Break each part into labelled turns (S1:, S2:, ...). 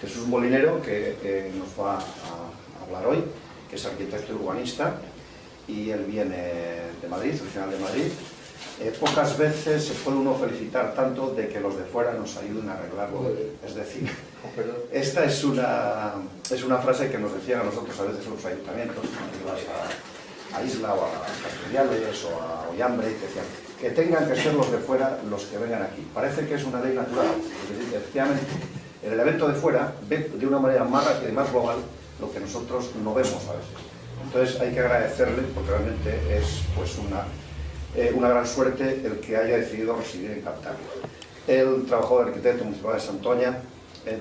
S1: Jesús Molinero, que nos va a hablar hoy, que es arquitecto y urbanista, y él viene de Madrid, original de Madrid. Pocas veces se puede uno felicitar tanto de que los de fuera nos ayuden a arreglarlo. Es decir, esta es una frase que nos decían a nosotros a veces los ayuntamientos, cuando ibas a Isla o a Castellales o a Ollambre, y que decían que tengan que ser los de fuera los que vengan aquí. Parece que es una ley natural. Es decir, efectivamente, el elemento de fuera ve de una manera más rápida y más global lo que nosotros no vemos a veces. Entonces hay que agradecerle, porque realmente es pues una gran suerte el que haya decidido residir en Cantabria. Él trabajó de arquitecto municipal de Santoña,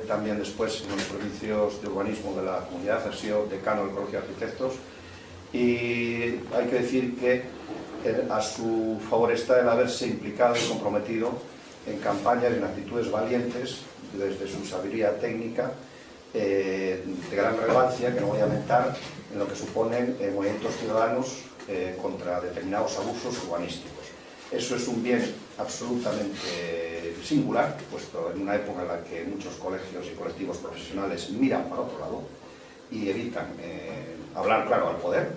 S1: también después en los servicios de urbanismo de la comunidad, ha sido decano del Colegio de Arquitectos, y hay que decir que a su favor está el haberse implicado y comprometido en campañas y en actitudes valientes desde su sabiduría técnica de gran relevancia, que no voy a mentar, en lo que suponen movimientos ciudadanos contra determinados abusos urbanísticos. Eso es un bien absolutamente singular, puesto en una época en la que muchos colegios y colectivos profesionales miran para otro lado y evitan hablar claro al poder.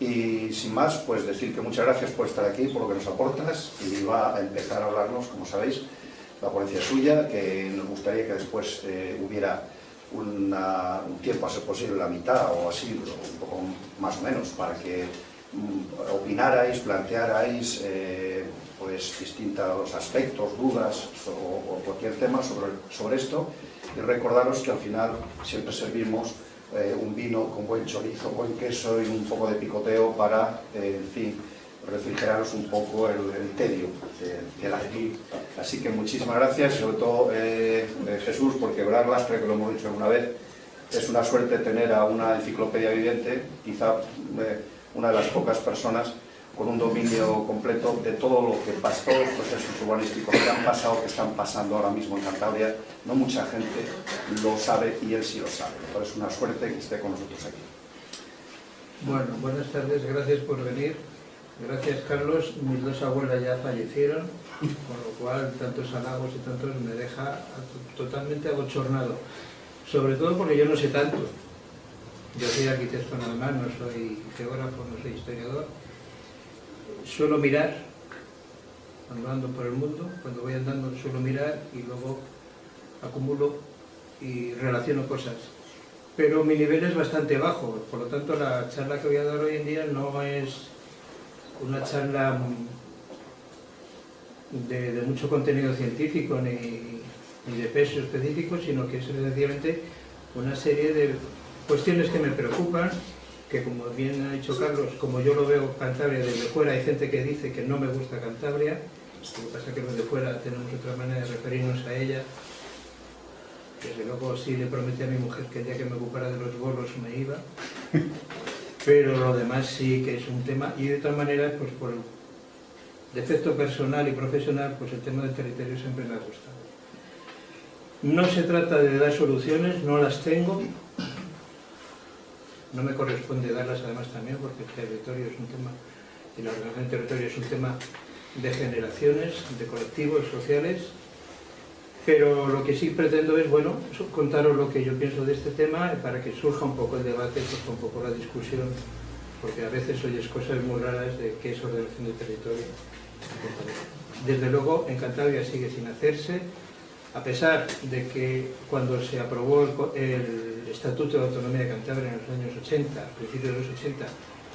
S1: Y sin más, pues decir que muchas gracias por estar aquí, por lo que nos aportas, y va a empezar a hablarnos, como sabéis, la ponencia suya, que nos gustaría que después hubiera un tiempo a ser posible, la mitad o así, un poco más o menos, para que opinarais, plantearais pues distintos aspectos, dudas o cualquier tema sobre esto, y recordaros que al final siempre servimos un vino con buen chorizo, buen queso y un poco de picoteo para, en fin, refrigeraros un poco el tedio del aquí. Así que muchísimas gracias, y sobre todo Jesús, porque Blas Lastre, que lo hemos dicho alguna vez, es una suerte tener a una enciclopedia viviente, quizá una de las pocas personas con un dominio completo de todo lo que pasó, todos los procesos urbanísticos que han pasado, que están pasando ahora mismo en Cantabria. No mucha gente lo sabe y él sí lo sabe. Entonces es una suerte que esté con nosotros aquí.
S2: Bueno, buenas tardes, gracias por venir. Gracias, Carlos. Mis dos abuelas ya fallecieron, con lo cual tantos halagos y tantos me deja totalmente abochornado. Sobre todo porque yo no sé tanto. Yo soy arquitecto nada más, no soy geógrafo, no soy historiador. Suelo mirar, cuando ando por el mundo, cuando voy andando suelo mirar y luego acumulo y relaciono cosas. Pero mi nivel es bastante bajo, por lo tanto la charla que voy a dar hoy en día no es una charla de mucho contenido científico ni de peso específico, sino que es sencillamente una serie de cuestiones que me preocupan, que como bien ha dicho Carlos, como yo lo veo Cantabria desde fuera, hay gente que dice que no me gusta Cantabria, lo que pasa es que los de fuera tenemos otra manera de referirnos a ella. Desde luego sí le prometí a mi mujer que el día que me ocupara de los bolos me iba, pero lo demás sí que es un tema, y de todas maneras, pues por defecto personal y profesional, pues el tema del territorio siempre me ha gustado. No se trata de dar soluciones, no las tengo, no me corresponde darlas además también, porque el territorio es un tema, y la ordenación del territorio es un tema de generaciones, de colectivos sociales, pero lo que sí pretendo es, bueno, contaros lo que yo pienso de este tema para que surja un poco el debate, surja un poco la discusión, porque a veces oyes cosas muy raras de qué es ordenación del territorio. Desde luego, en Cantabria sigue sin hacerse, a pesar de que cuando se aprobó el Estatuto de Autonomía de Cantabria en los años 80, a principios de los 80,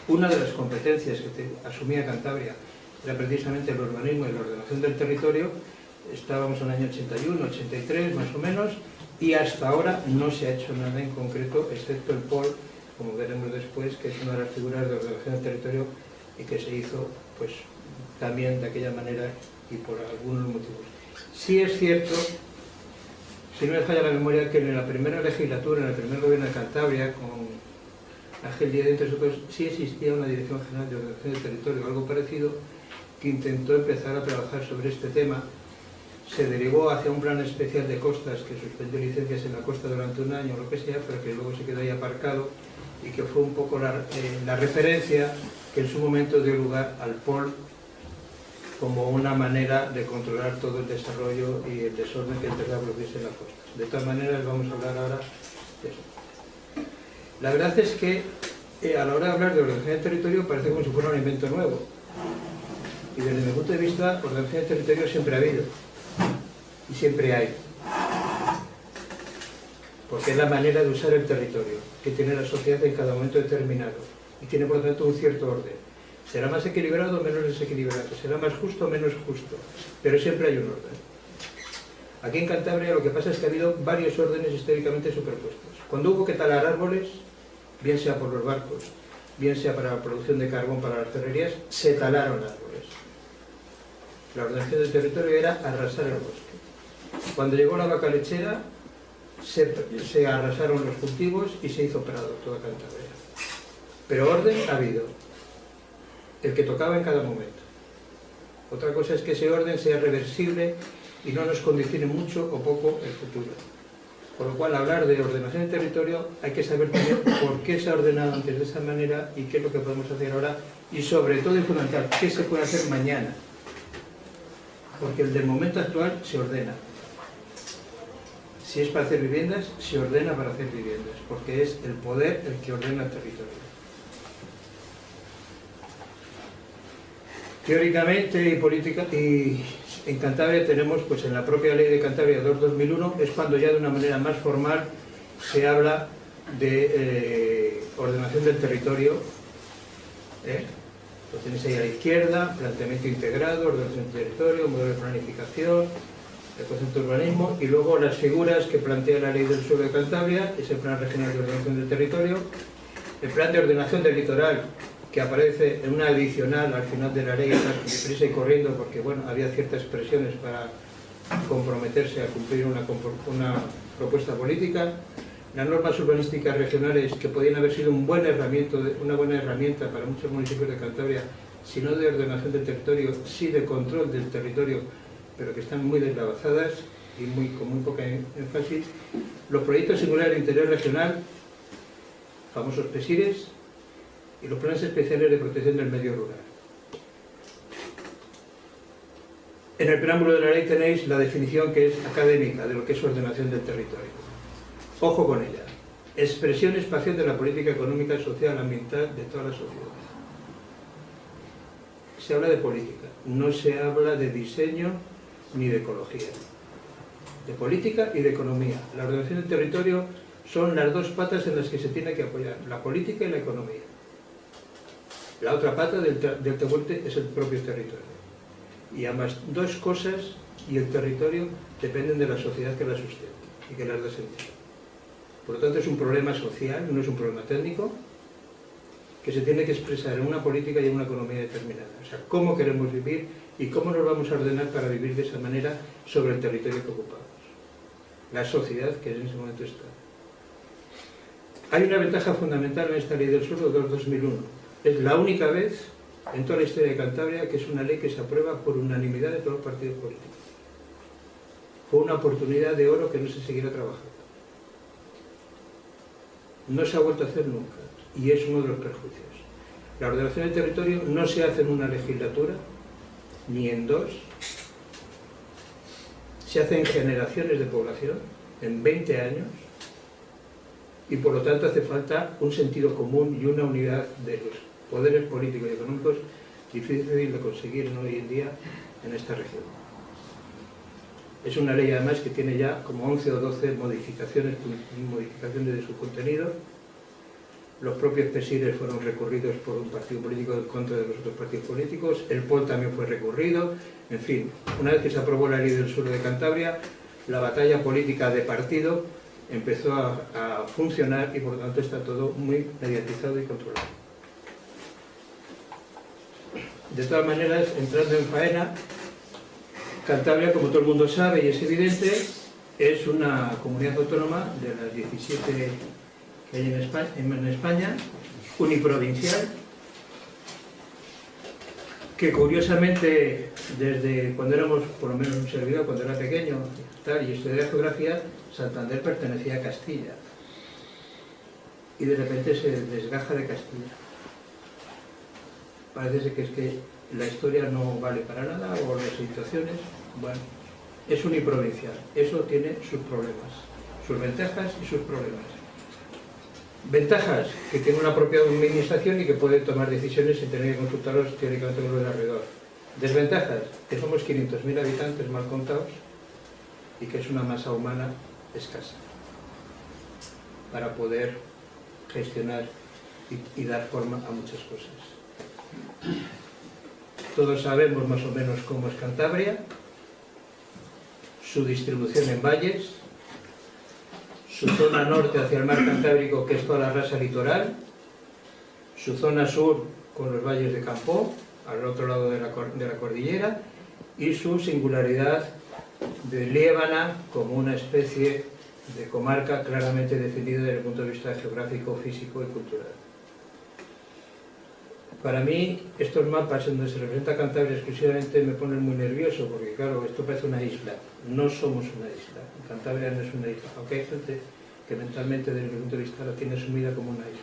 S2: una de las competencias que asumía Cantabria era precisamente el urbanismo y la ordenación del territorio. Estábamos en el año 81, 83 más o menos, y hasta ahora no se ha hecho nada en concreto, excepto el POL, como veremos después, que es una de las figuras de ordenación del territorio y que se hizo pues también de aquella manera y por algunos motivos. Sí es cierto, si no me falla la memoria, que en la primera legislatura, en el primer gobierno de Cantabria, con Ángel Díaz, entre otros, sí existía una Dirección General de Ordenación del Territorio, algo parecido, que intentó empezar a trabajar sobre este tema. Se derivó hacia un plan especial de costas que suspendió licencias en la costa durante un año, lo que sea, pero que luego se quedó ahí aparcado, y que fue un poco la referencia que en su momento dio lugar al POL como una manera de controlar todo el desarrollo y el desorden que empezó a producirse en la costa. De todas maneras, vamos a hablar ahora de eso. La verdad es que a la hora de hablar de ordenación del territorio parece como si fuera un invento nuevo. Y desde mi punto de vista, ordenación del territorio siempre ha habido y siempre hay. Porque es la manera de usar el territorio que tiene la sociedad en cada momento determinado y tiene por lo tanto un cierto orden. Será más equilibrado o menos desequilibrado, será más justo o menos justo, pero siempre hay un orden. Aquí en Cantabria lo que pasa es que ha habido varios órdenes históricamente superpuestos. Cuando hubo que talar árboles, bien sea por los barcos, bien sea para la producción de carbón para las ferrerías, se talaron árboles. La ordenación del territorio era arrasar el bosque. Cuando llegó la vaca lechera, se arrasaron los cultivos y se hizo prado toda Cantabria. Pero orden ha habido, el que tocaba en cada momento. Otra cosa es que ese orden sea reversible y no nos condicione mucho o poco el futuro. Por lo cual, hablar de ordenación del territorio hay que saber también por qué se ha ordenado antes de esa manera y qué es lo que podemos hacer ahora y sobre todo y fundamental, qué se puede hacer mañana. Porque el del momento actual se ordena. Si es para hacer viviendas, se ordena para hacer viviendas, porque es el poder el que ordena el territorio. Teóricamente y política y en Cantabria tenemos, pues en la propia ley de Cantabria 2/2001, es cuando ya de una manera más formal se habla de ordenación del territorio. Lo tenéis ahí a la izquierda, planteamiento integrado, ordenación del territorio, modelo de planificación, el concepto de urbanismo, y luego las figuras que plantea la ley del suelo de Cantabria, es el plan regional de ordenación del territorio, el plan de ordenación del litoral, que aparece en una adicional al final de la ley, deprisa y corriendo, porque bueno, había ciertas presiones para comprometerse a cumplir una propuesta política. Las normas urbanísticas regionales, que podían haber sido una buena herramienta para muchos municipios de Cantabria, si no de ordenación del territorio, sí de control del territorio, pero que están muy deslavazadas y con muy poca énfasis. Los proyectos singulares de interés regional, famosos PESIRES, y los planes especiales de protección del medio rural. En el preámbulo de la ley tenéis la definición que es académica de lo que es ordenación del territorio. Ojo con ella. Expresión espacial de la política económica, social, ambiental de toda la sociedad. Se habla de política, no se habla de diseño ni de ecología. De política y de economía. La ordenación del territorio son las dos patas en las que se tiene que apoyar, la política y la economía. La otra pata del tehuelte es el propio territorio. Y ambas dos cosas y el territorio dependen de la sociedad que las sustenta y que las da sentido. Por lo tanto, es un problema social, no es un problema técnico, que se tiene que expresar en una política y en una economía determinada. O sea, cómo queremos vivir y cómo nos vamos a ordenar para vivir de esa manera sobre el territorio que ocupamos. La sociedad que en ese momento está. Hay una ventaja fundamental en esta ley del suelo 2/2001. Es la única vez en toda la historia de Cantabria que es una ley que se aprueba por unanimidad de todos los partidos políticos. Fue una oportunidad de oro que no se seguirá trabajando. No se ha vuelto a hacer nunca y es uno de los perjuicios. La ordenación del territorio no se hace en una legislatura ni en dos, se hace en generaciones de población, en 20 años, y por lo tanto hace falta un sentido común y una unidad de los poderes políticos y económicos difícil de conseguir hoy en día en esta región. Es una ley además que tiene ya como 11 o 12 modificaciones de su contenido. Los propios PESIRES fueron recurridos por un partido político en contra de los otros partidos políticos, el POL también fue recurrido, en fin, una vez que se aprobó la ley del suelo de Cantabria, la batalla política de partido empezó a funcionar y por lo tanto está todo muy mediatizado y controlado. De todas maneras, entrando en faena, Cantabria, como todo el mundo sabe y es evidente, es una comunidad autónoma de las 17 que hay en España, uniprovincial, que curiosamente, desde cuando éramos, por lo menos un servidor, cuando era pequeño y estudiaba geografía, Santander pertenecía a Castilla. Y de repente se desgaja de Castilla. Parece que es que la historia no vale para nada o las situaciones, bueno, es uniprovincial, eso tiene sus problemas, sus ventajas y sus problemas. Ventajas, que tiene una propia administración y que puede tomar decisiones sin tener que consultarlos teóricamente con los de alrededor. Desventajas, que somos 500.000 habitantes mal contados y que es una masa humana escasa para poder gestionar y dar forma a muchas cosas. Todos sabemos más o menos cómo es Cantabria, su distribución en valles, su zona norte hacia el mar Cantábrico, que es toda la rasa litoral, su zona sur con los valles de Campó, al otro lado de la cordillera, y su singularidad de Liébana como una especie de comarca claramente definida desde el punto de vista geográfico, físico y cultural. Para mí, estos mapas en donde se representa Cantabria exclusivamente me ponen muy nervioso, porque claro, esto parece una isla. No somos una isla. Cantabria no es una isla, aunque hay gente que mentalmente, desde mi punto de vista, la tiene asumida como una isla.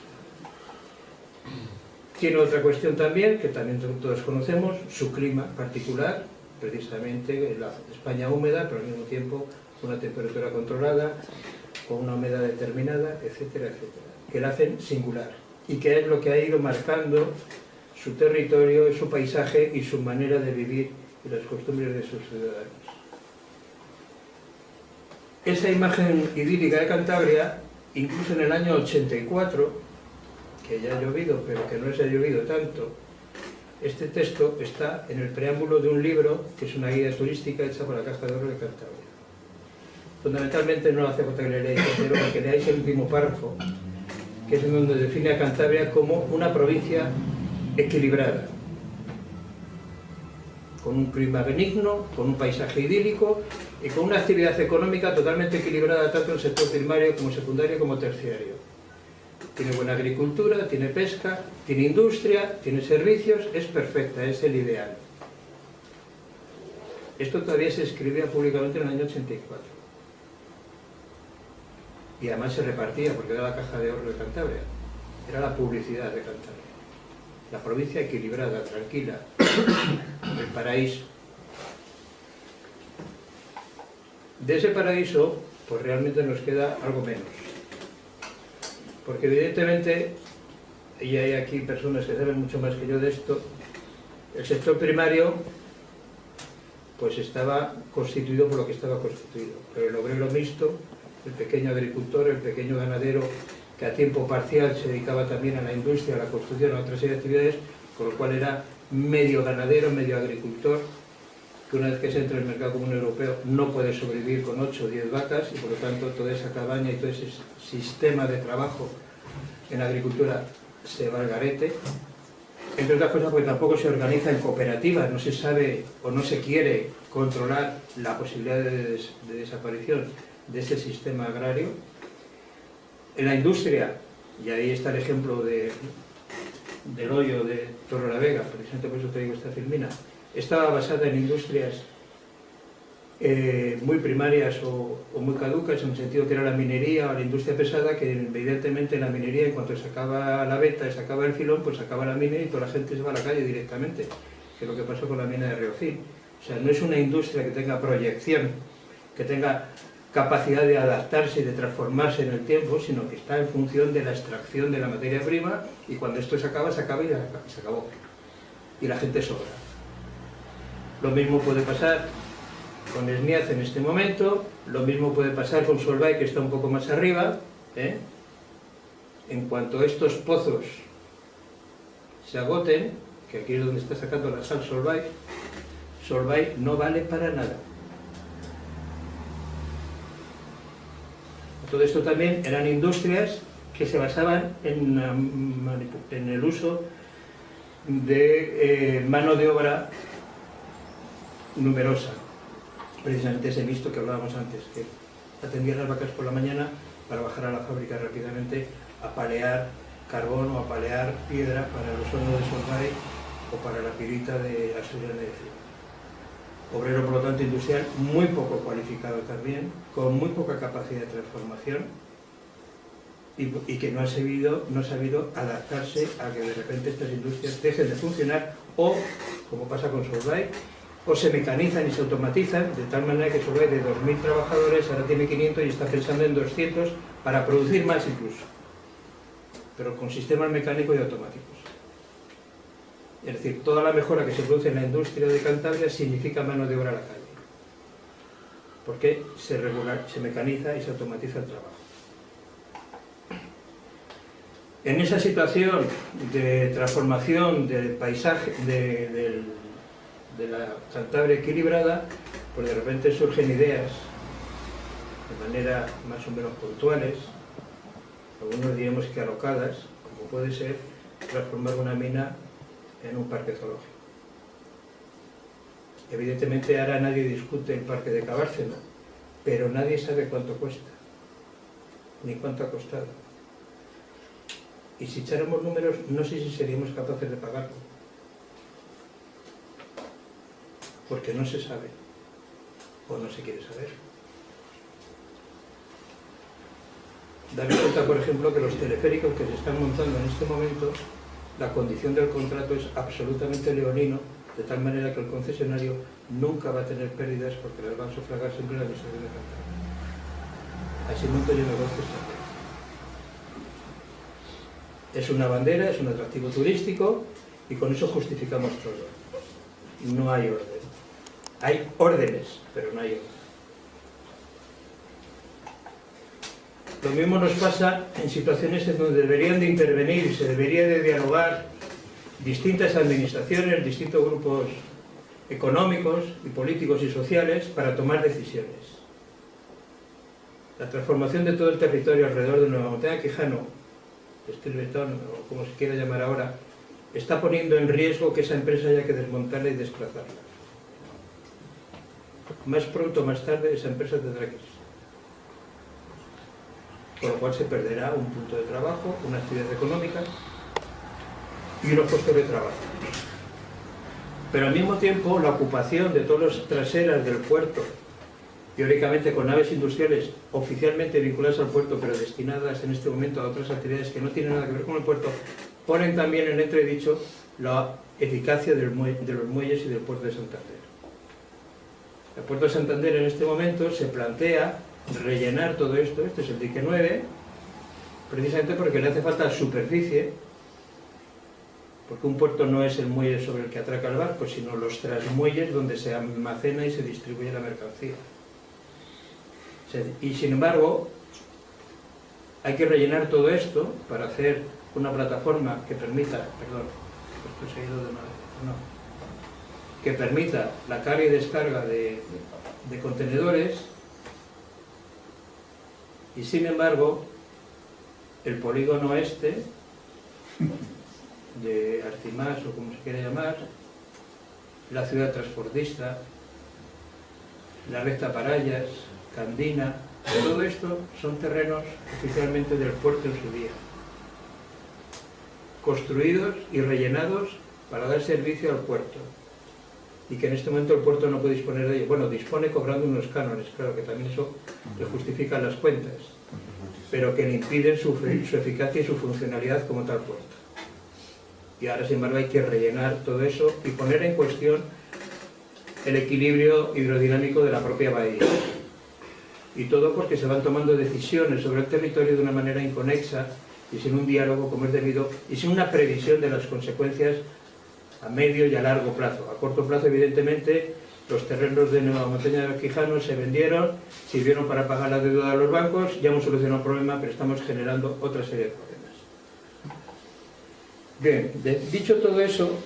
S2: Tiene otra cuestión también, que también todos conocemos, su clima particular, precisamente la España húmeda, pero al mismo tiempo una temperatura controlada, con una humedad determinada, etcétera, etcétera, que la hacen singular y que es lo que ha ido marcando su territorio, su paisaje y su manera de vivir y las costumbres de sus ciudadanos. Esa imagen idílica de Cantabria, incluso en el año 84, que ya ha llovido, pero que no se ha llovido tanto, este texto está en el preámbulo de un libro que es una guía turística hecha por la Caja de Ahorro de Cantabria. Fundamentalmente no hace falta que le leáis entero, porque leáis el último párrafo, que es en donde define a Cantabria como una provincia equilibrada, con un clima benigno, con un paisaje idílico y con una actividad económica totalmente equilibrada tanto en el sector primario como secundario como terciario. Tiene buena agricultura, tiene pesca, tiene industria, tiene servicios, es perfecta, es el ideal. Esto todavía se escribía públicamente en el año 84. Y además se repartía, porque era la Caja de Ahorro de Cantabria. Era la publicidad de Cantabria. La provincia equilibrada, tranquila, el paraíso. De ese paraíso, pues realmente nos queda algo menos. Porque evidentemente, y hay aquí personas que saben mucho más que yo de esto, el sector primario pues estaba constituido por lo que estaba constituido. Pero el obrero mixto, el pequeño agricultor, el pequeño ganadero, que a tiempo parcial se dedicaba también a la industria, a la construcción, a otra serie de actividades, con lo cual era medio ganadero, medio agricultor, que una vez que se entra en el mercado común europeo no puede sobrevivir con 8 o 10 vacas y por lo tanto toda esa cabaña y todo ese sistema de trabajo en la agricultura se va al garete. Entre otras cosas porque tampoco se organiza en cooperativas, no se sabe o no se quiere controlar la posibilidad de desaparición de ese sistema agrario. En la industria, y ahí está el ejemplo del hoyo de Torrelavega, precisamente por eso te digo esta filmina, estaba basada en industrias muy primarias o muy caducas, en el sentido que era la minería o la industria pesada, que evidentemente la minería, en cuanto sacaba la veta y sacaba el filón, pues sacaba la mina y toda la gente se va a la calle directamente, que es lo que pasó con la mina de Riofil. O sea, no es una industria que tenga proyección, que tenga capacidad de adaptarse y de transformarse en el tiempo, sino que está en función de la extracción de la materia prima y cuando esto se acaba y se acabó. Y la gente sobra. Lo mismo puede pasar con Esniaz en este momento, lo mismo puede pasar con Solvay, que está un poco más arriba. En cuanto a estos pozos se agoten, que aquí es donde está sacando la sal Solvay, Solvay no vale para nada. Todo esto también eran industrias que se basaban en el uso de mano de obra numerosa. Precisamente ese mixto que hablábamos antes, que atendía las vacas por la mañana para bajar a la fábrica rápidamente a palear carbón o a palear piedra para los hornos de Solvay o para la pirita de Asturias de Decir. Obrero, por lo tanto, industrial muy poco cualificado también, con muy poca capacidad de transformación y que no ha sabido adaptarse a que de repente estas industrias dejen de funcionar o, como pasa con Solvay, o se mecanizan y se automatizan, de tal manera que Solvay de 2.000 trabajadores ahora tiene 500 y está pensando en 200 para producir más incluso, pero con sistemas mecánicos y automáticos. Es decir, toda la mejora que se produce en la industria de Cantabria significa mano de obra a la calle, porque se mecaniza y se automatiza el trabajo. En esa situación de transformación del paisaje, de la Cantabria equilibrada, pues de repente surgen ideas de manera más o menos puntuales, algunos diríamos que alocadas, como puede ser transformar una mina en un parque zoológico. Evidentemente ahora nadie discute el parque de Cabárceno, pero nadie sabe cuánto cuesta, ni cuánto ha costado. Y si echáramos números, no sé si seríamos capaces de pagarlo, porque no se sabe, o no se quiere saber. Dame cuenta, por ejemplo, que los teleféricos que se están montando en este momento, la condición del contrato es absolutamente leonino, de tal manera que el concesionario nunca va a tener pérdidas porque las va a sufragar siempre la Administración de Cantabria. Así monto yo negocios también. Es una bandera, es un atractivo turístico y con eso justificamos todo. No hay orden. Hay órdenes, pero no hay orden. Lo mismo nos pasa en situaciones en donde deberían de intervenir, se debería de dialogar distintas administraciones, distintos grupos económicos y políticos y sociales para tomar decisiones. La transformación de todo el territorio alrededor de Nueva Montaña Quijano, Estilbetón, o como se quiera llamar ahora, está poniendo en riesgo que esa empresa haya que desmontarla y desplazarla. Más pronto o más tarde esa empresa tendrá que irse. Con lo cual se perderá un punto de trabajo, una actividad económica y unos puestos de trabajo. Pero al mismo tiempo la ocupación de todas las traseras del puerto, teóricamente con naves industriales oficialmente vinculadas al puerto, pero destinadas en este momento a otras actividades que no tienen nada que ver con el puerto, ponen también en entredicho la eficacia de los muelles y del puerto de Santander. El puerto de Santander en este momento se plantea rellenar todo esto, este es el dique 9, precisamente porque le hace falta superficie, porque un puerto no es el muelle sobre el que atraca el barco, sino los trasmuelles donde se almacena y se distribuye la mercancía. Y sin embargo, hay que rellenar todo esto para hacer una plataforma que permita, perdón, esto se ha ido de madre, no, que permita la carga y descarga de contenedores. Y sin embargo, el polígono este, de Artimás o como se quiera llamar, la ciudad transportista, la recta Parayas, Candina, todo esto son terrenos oficialmente del puerto en su día, construidos y rellenados para dar servicio al puerto, y que en este momento el puerto no puede disponer de ello. Bueno, dispone cobrando unos cánones, claro que también eso le justifica las cuentas, pero que le impiden su eficacia y su funcionalidad como tal puerto. Y ahora, sin embargo, hay que rellenar todo eso y poner en cuestión el equilibrio hidrodinámico de la propia bahía. Y todo porque se van tomando decisiones sobre el territorio de una manera inconexa y sin un diálogo como es debido y sin una previsión de las consecuencias a medio y a largo plazo. A corto plazo, evidentemente, los terrenos de Nueva Montaña de Quijano se vendieron, sirvieron para pagar la deuda de los bancos, ya hemos solucionado el problema, pero estamos generando otra serie de problemas. Bien, dicho todo eso,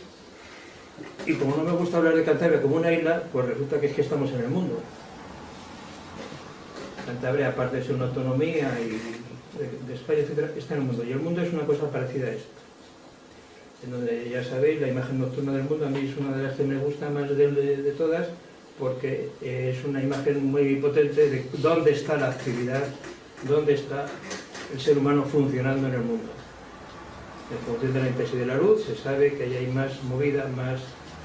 S2: y como no me gusta hablar de Cantabria como una isla, pues resulta que es que estamos en el mundo. Cantabria, aparte de ser una autonomía y de España, etcétera, está en el mundo. Y el mundo es una cosa parecida a esto. En donde, ya sabéis, la imagen nocturna del mundo a mí es una de las que me gusta más de todas, porque es una imagen muy potente de dónde está la actividad, dónde está el ser humano funcionando en el mundo. En función de la intensidad de la luz, se sabe que ahí hay más movida, más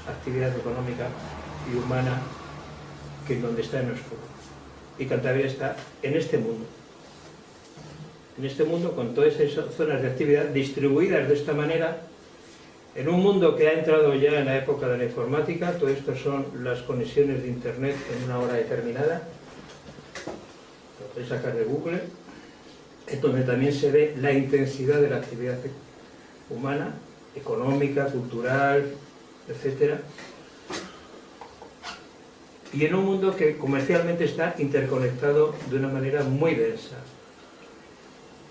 S2: actividad económica y humana que en donde está en el oscuro. Y Cantabria está en este mundo. En este mundo, con todas esas zonas de actividad distribuidas de esta manera, En un mundo que ha entrado ya en la época de la informática, todo esto son las conexiones de internet en una hora determinada, lo podéis sacar de Google, es donde también se ve la intensidad de la actividad humana, económica, cultural, etcétera. Y en un mundo que comercialmente está interconectado de una manera muy densa.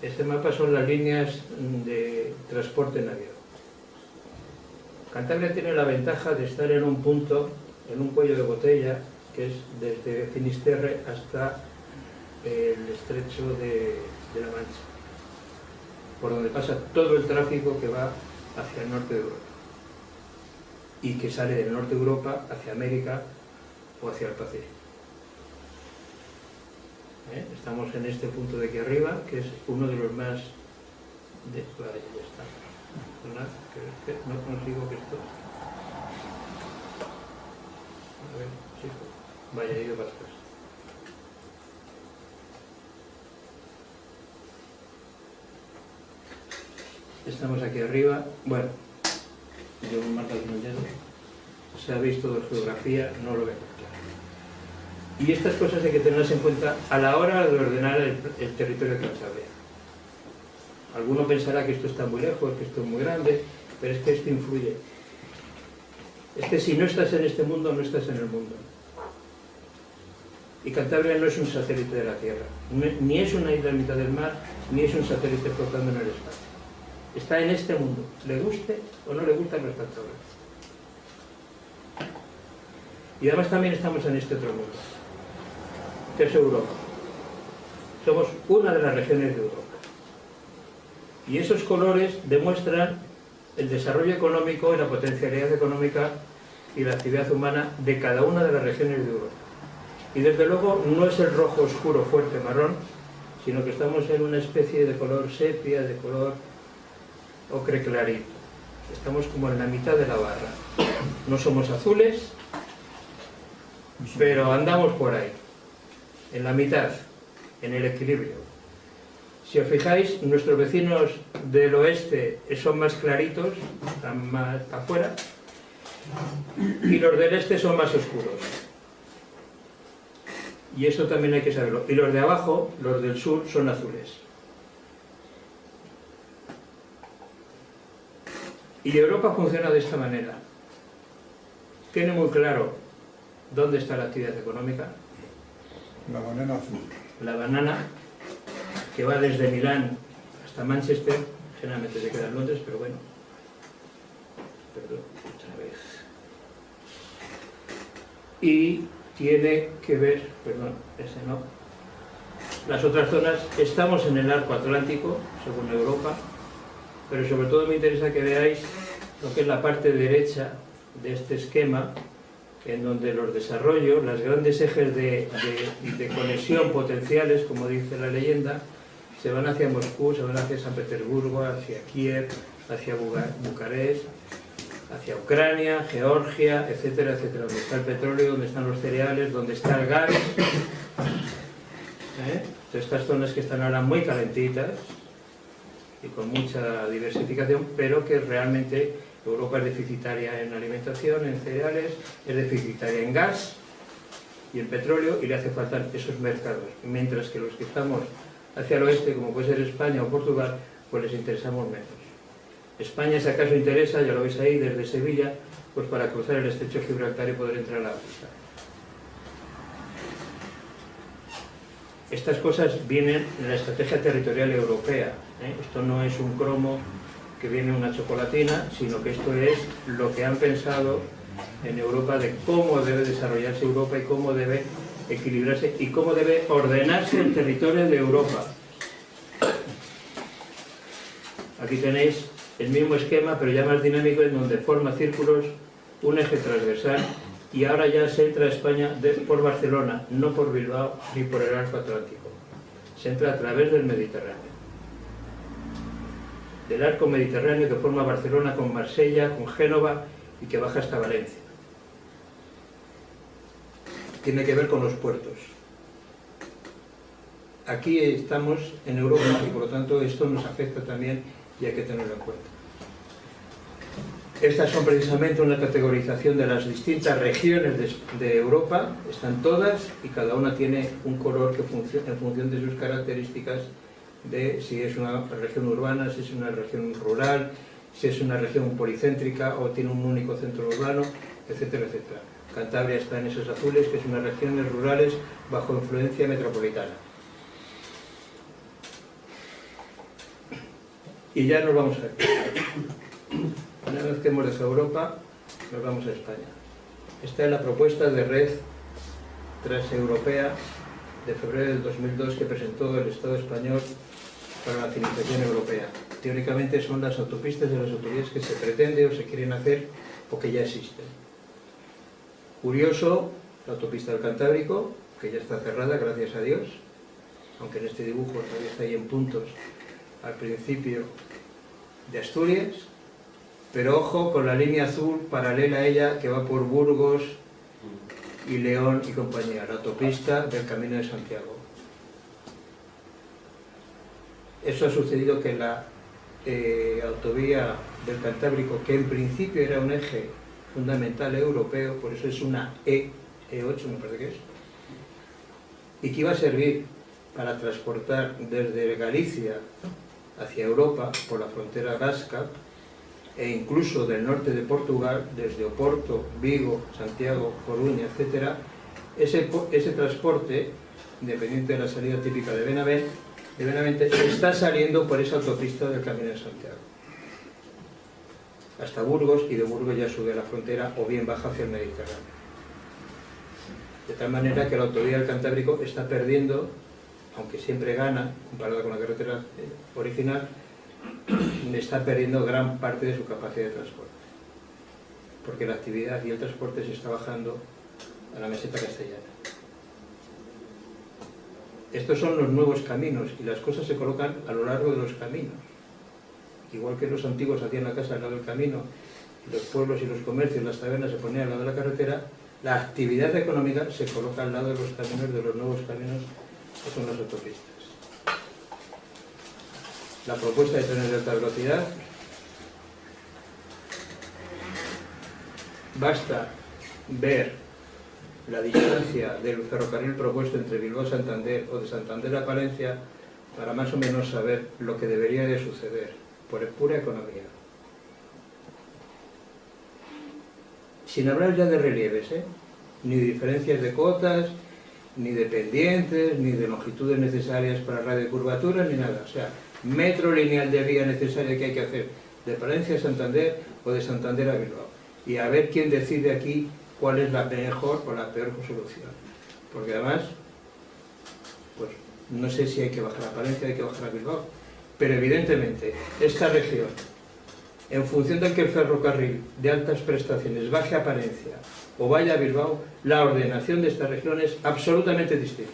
S2: Este mapa son las líneas de transporte en avión. Cantabria tiene la ventaja de estar en un punto, en un cuello de botella, que es desde Finisterre hasta el estrecho de la Mancha, por donde pasa todo el tráfico que va hacia el norte de Europa y que sale del norte de Europa hacia América o hacia el Pacífico. Estamos en este punto de aquí arriba, que es uno de los más... Vale, ya está. No consigo que esto... A ver, chico. Vaya, he ido para atrás. Estamos aquí arriba. Bueno, yo me marco con el dedo. Sabéis todo de geografía, no lo veo claro. Y estas cosas hay que tenerlas en cuenta a la hora de ordenar el territorio de Cantabria. Alguno pensará que esto está muy lejos, que esto es muy grande, pero es que esto influye. Es que si no estás en este mundo, no estás en el mundo. Y Cantabria no es un satélite de la Tierra, ni es una isla en mitad del mar, ni es un satélite flotando en el espacio. Está en este mundo, le guste o no le gusta, no es Cantabria. Y además también estamos en este otro mundo, que es Europa. Somos una de las regiones de Europa. Y esos colores demuestran el desarrollo económico y la potencialidad económica y la actividad humana de cada una de las regiones de Europa. Y desde luego no es el rojo oscuro, fuerte, marrón, sino que estamos en una especie de color sepia, de color ocre clarito. Estamos como en la mitad de la barra. No somos azules, pero andamos por ahí, en la mitad, en el equilibrio. Si os fijáis, nuestros vecinos del oeste son más claritos, están más para afuera, y los del este son más oscuros. Y eso también hay que saberlo. Y los de abajo, los del sur, son azules. Y Europa funciona de esta manera. Tiene muy claro dónde está la actividad económica.
S3: La banana azul.
S2: La banana, que va desde Milán hasta Manchester, generalmente se queda en Londres, pero bueno. Perdón, otra vez. Y tiene que ver, perdón, ese no. Las otras zonas, estamos en el arco atlántico, según Europa, pero sobre todo me interesa que veáis lo que es la parte derecha de este esquema, en donde los desarrollos, los grandes ejes de conexión potenciales, como dice la leyenda, se van hacia Moscú, se van hacia San Petersburgo, hacia Kiev, hacia Bucarest, hacia Ucrania, Georgia, etcétera, etcétera. Donde está el petróleo, donde están los cereales, donde está el gas. Estas zonas que están ahora muy calentitas y con mucha diversificación, pero que realmente Europa es deficitaria en alimentación, en cereales, es deficitaria en gas y en petróleo, y le hace falta esos mercados. Mientras que los que estamos hacia el oeste, como puede ser España o Portugal, pues les interesamos menos. España, si acaso interesa, ya lo veis ahí, desde Sevilla, pues para cruzar el estrecho de Gibraltar y poder entrar a África. Estas cosas vienen en la estrategia territorial europea. Esto no es un cromo que viene una chocolatina, sino que esto es lo que han pensado en Europa de cómo debe desarrollarse Europa y cómo debe equilibrarse y cómo debe ordenarse el territorio de Europa. Aquí tenéis el mismo esquema, pero ya más dinámico, en donde forma círculos, un eje transversal, y ahora ya se entra a España por Barcelona, no por Bilbao ni por el arco atlántico. Se entra a través del Mediterráneo. Del arco mediterráneo que forma Barcelona con Marsella, con Génova y que baja hasta Valencia. Tiene que ver con los puertos. Aquí estamos en Europa y por lo tanto esto nos afecta también y hay que tenerlo en cuenta. Estas son precisamente una categorización de las distintas regiones de Europa, están todas y cada una tiene un color que en función de sus características, de si es una región urbana, si es una región rural, si es una región policéntrica o tiene un único centro urbano, etcétera, etcétera. Cantabria está en esos azules, que es unas regiones rurales bajo influencia metropolitana. Y ya nos vamos a ver. Una vez que hemos dejado Europa, nos vamos a España. Esta es la propuesta de red transeuropea de febrero del 2002 que presentó el Estado español para la civilización europea. Teóricamente son las autopistas de las autovías que se pretende o se quieren hacer o que ya existen. Curioso, la autopista del Cantábrico, que ya está cerrada, gracias a Dios, aunque en este dibujo todavía está ahí en puntos al principio de Asturias, pero ojo con la línea azul paralela a ella que va por Burgos y León y compañía, la autopista del Camino de Santiago. Eso ha sucedido que la autovía del Cantábrico, que en principio era un eje fundamental europeo, por eso es una E8 me parece que es, y que iba a servir para transportar desde Galicia hacia Europa por la frontera vasca e incluso del norte de Portugal, desde Oporto, Vigo, Santiago, Coruña, etc. Ese transporte, independiente de la salida típica de Benavente, está saliendo por esa autopista del Camino de Santiago hasta Burgos, y de Burgos ya sube a la frontera o bien baja hacia el Mediterráneo. De tal manera que la autovía del Cantábrico está perdiendo, aunque siempre gana comparada con la carretera original, está perdiendo gran parte de su capacidad de transporte, porque la actividad y el transporte se está bajando a la meseta castellana. Estos son los nuevos caminos y las cosas se colocan a lo largo de los caminos. Igual que los antiguos hacían la casa al lado del camino, y los pueblos y los comercios, las tabernas se ponían al lado de la carretera, la actividad económica se coloca al lado de los caminos, de los nuevos caminos que son las autopistas. La propuesta de trenes de alta velocidad, basta ver la distancia del ferrocarril propuesto entre Bilbao a Santander o de Santander a Palencia para más o menos saber lo que debería de suceder por pura economía. Sin hablar ya de relieves, ni de diferencias de cotas, ni de pendientes, ni de longitudes necesarias para radio y curvaturas, ni nada. O sea, metro lineal de vía necesaria que hay que hacer de Palencia a Santander o de Santander a Bilbao. Y a ver quién decide aquí cuál es la mejor o la peor solución. Porque además, pues no sé si hay que bajar a Palencia o hay que bajar a Bilbao. Pero evidentemente, esta región, en función de que el ferrocarril de altas prestaciones baje a Palencia o vaya a Bilbao, la ordenación de esta región es absolutamente distinta.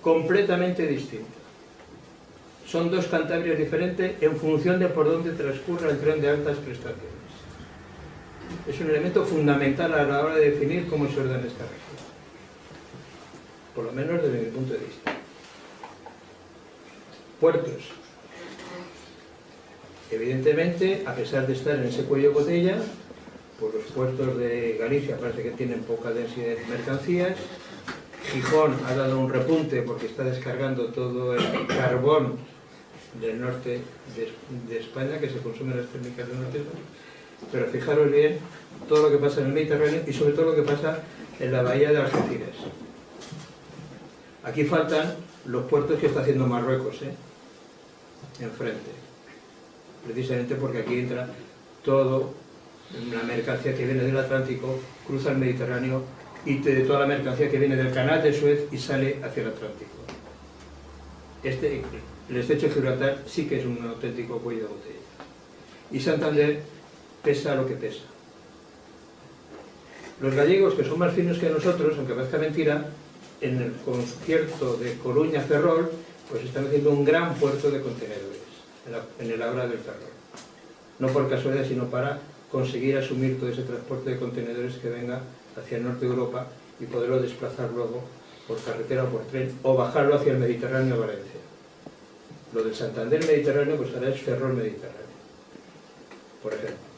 S2: Completamente distinta. Son dos Cantabrias diferentes en función de por dónde transcurra el tren de altas prestaciones. Es un elemento fundamental a la hora de definir cómo se ordena esta región. Por lo menos desde mi punto de vista. Puertos. Evidentemente, a pesar de estar en ese cuello botella, pues los puertos de Galicia parece que tienen poca densidad de mercancías. Gijón ha dado un repunte porque está descargando todo el carbón del norte de España que se consume en las térmicas del norte. Pero fijaros bien todo lo que pasa en el Mediterráneo y sobre todo lo que pasa en la bahía de Algeciras. Aquí faltan los puertos que está haciendo Marruecos, enfrente. Precisamente porque aquí entra todo, la mercancía que viene del Atlántico, cruza el Mediterráneo y de toda la mercancía que viene del canal de Suez y sale hacia el Atlántico. El estrecho de Gibraltar sí que es un auténtico cuello de botella. Y Santander pesa lo que pesa. Los gallegos, que son más finos que nosotros, aunque parezca mentira, en el concierto de Coruña-Ferrol, pues están haciendo un gran puerto de contenedores en el Abra del Ferrol. No por casualidad, sino para conseguir asumir todo ese transporte de contenedores que venga hacia el norte de Europa y poderlo desplazar luego por carretera o por tren o bajarlo hacia el Mediterráneo a Valencia. Lo del Santander Mediterráneo pues ahora es Ferrol Mediterráneo, por ejemplo.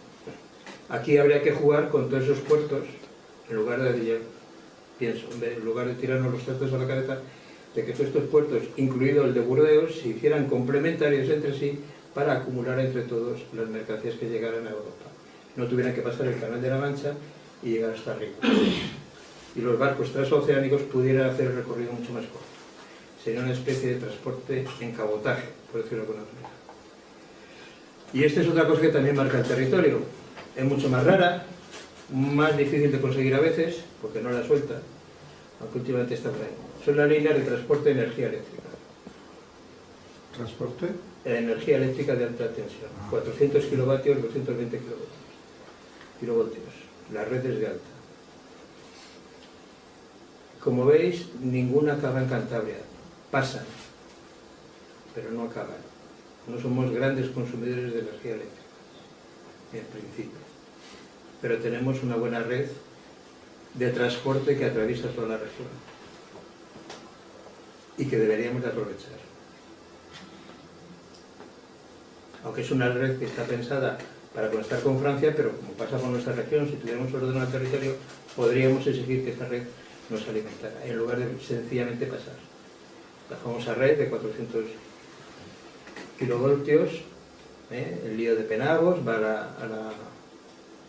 S2: Aquí habría que jugar con todos esos puertos, en lugar de, pienso, en lugar de tirarnos los trastos a la cabeza, de que todos estos puertos, incluido el de Burdeos, se hicieran complementarios entre sí para acumular entre todos las mercancías que llegaran a Europa. No tuvieran que pasar el Canal de la Mancha y llegar hasta arriba. Y los barcos transoceánicos pudieran hacer el recorrido mucho más corto. Sería una especie de transporte en cabotaje, por decirlo de alguna manera. Y esta es otra cosa que también marca el territorio. Es mucho más rara, más difícil de conseguir a veces, porque no la suelta, aunque últimamente está por ahí. Son las líneas de transporte de energía eléctrica.
S3: ¿Transporte?
S2: Energía eléctrica de alta tensión. 400 kilovatios, 220 kilovoltios. Las redes de alta. Como veis, ninguna acaba en Cantabria. Pasan, pero no acaban. No somos grandes consumidores de energía eléctrica, en principio. Pero tenemos una buena red de transporte que atraviesa toda la región y que deberíamos de aprovechar. Aunque es una red que está pensada para conectar con Francia, pero como pasa con nuestra región, si tuviéramos ordenado el territorio, podríamos exigir que esa red nos alimentara, en lugar de sencillamente pasar. La famosa red de 400 kilovoltios, el lío de Penagos, va a la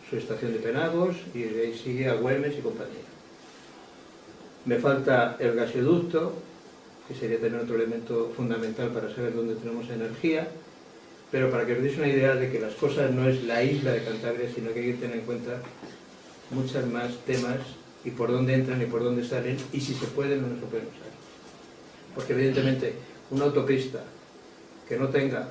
S2: subestación de Penagos y de ahí sigue a Güemes y compañía. Me falta el gasoducto, que sería también otro elemento fundamental para saber dónde tenemos energía, pero para que os deis una idea de que las cosas no es la isla de Cantabria, sino que hay que tener en cuenta muchos más temas y por dónde entran y por dónde salen y si se pueden o no se pueden usar. Porque evidentemente una autopista que no tenga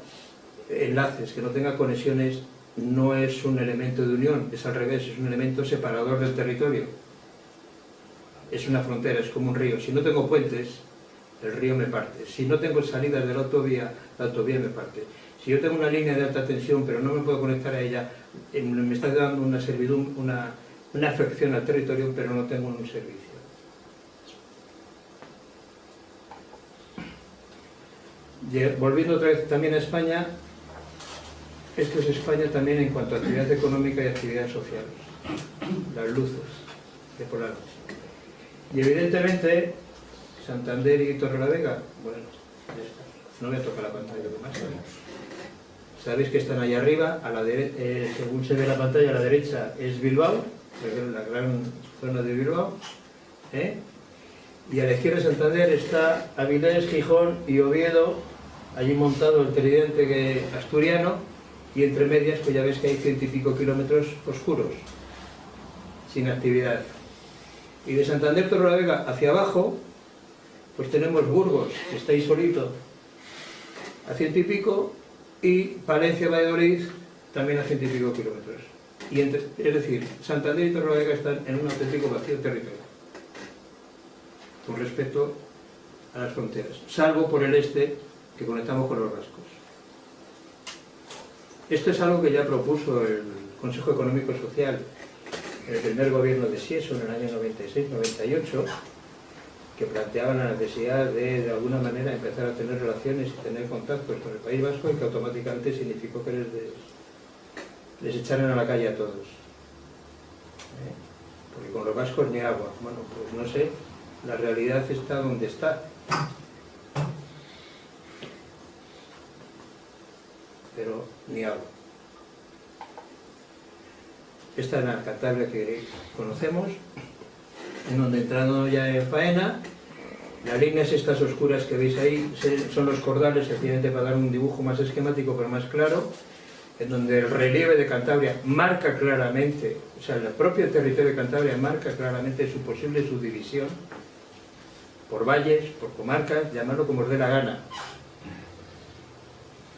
S2: enlaces, que no tenga conexiones, no es un elemento de unión, es al revés, es un elemento separador del territorio. Es una frontera, es como un río. Si no tengo puentes, el río me parte. Si no tengo salidas de la autovía me parte. Si yo tengo una línea de alta tensión pero no me puedo conectar a ella, me está dando una servidumbre, una afección al territorio, pero no tengo un servicio. Volviendo otra vez también a España, esto es España también en cuanto a actividad económica y actividad social. Las luces de por la noche. Y evidentemente, Santander y Torrelavega, bueno, ya está. No voy a tocar la pantalla más. Sabéis que están ahí arriba, según se ve la pantalla, a la derecha es Bilbao, la gran zona de Bilbao, y a la izquierda de Santander está Avilés, Gijón y Oviedo, allí montado el tridente asturiano, y entre medias pues ya ves que hay 100 y pico kilómetros oscuros, sin actividad. Y de Santander Torrelavega hacia abajo, pues tenemos Burgos, que está ahí solito, a 100 y pico, y Palencia, Valladolid, también a 100 y pico kilómetros. Es decir, Santander y Torrelavega están en un auténtico vacío territorial, con respecto a las fronteras, salvo por el este, que conectamos con los vascos. Esto es algo que ya propuso el Consejo Económico y Social en el primer gobierno de Sieso, en el año 96-98, que planteaban la necesidad de alguna manera empezar a tener relaciones y tener contactos con el País Vasco, y que automáticamente significó que les echaran a la calle a todos. Porque con los vascos ni agua. Bueno, pues no sé, la realidad está donde está. Pero ni agua. Esta es la Cantabria que conocemos, en donde entrando ya en faena, las líneas estas oscuras que veis ahí son los cordales, sencillamente para dar un dibujo más esquemático pero más claro, en donde el relieve de Cantabria marca claramente, o sea, el propio territorio de Cantabria marca claramente su posible subdivisión por valles, por comarcas, llamarlo como os dé la gana.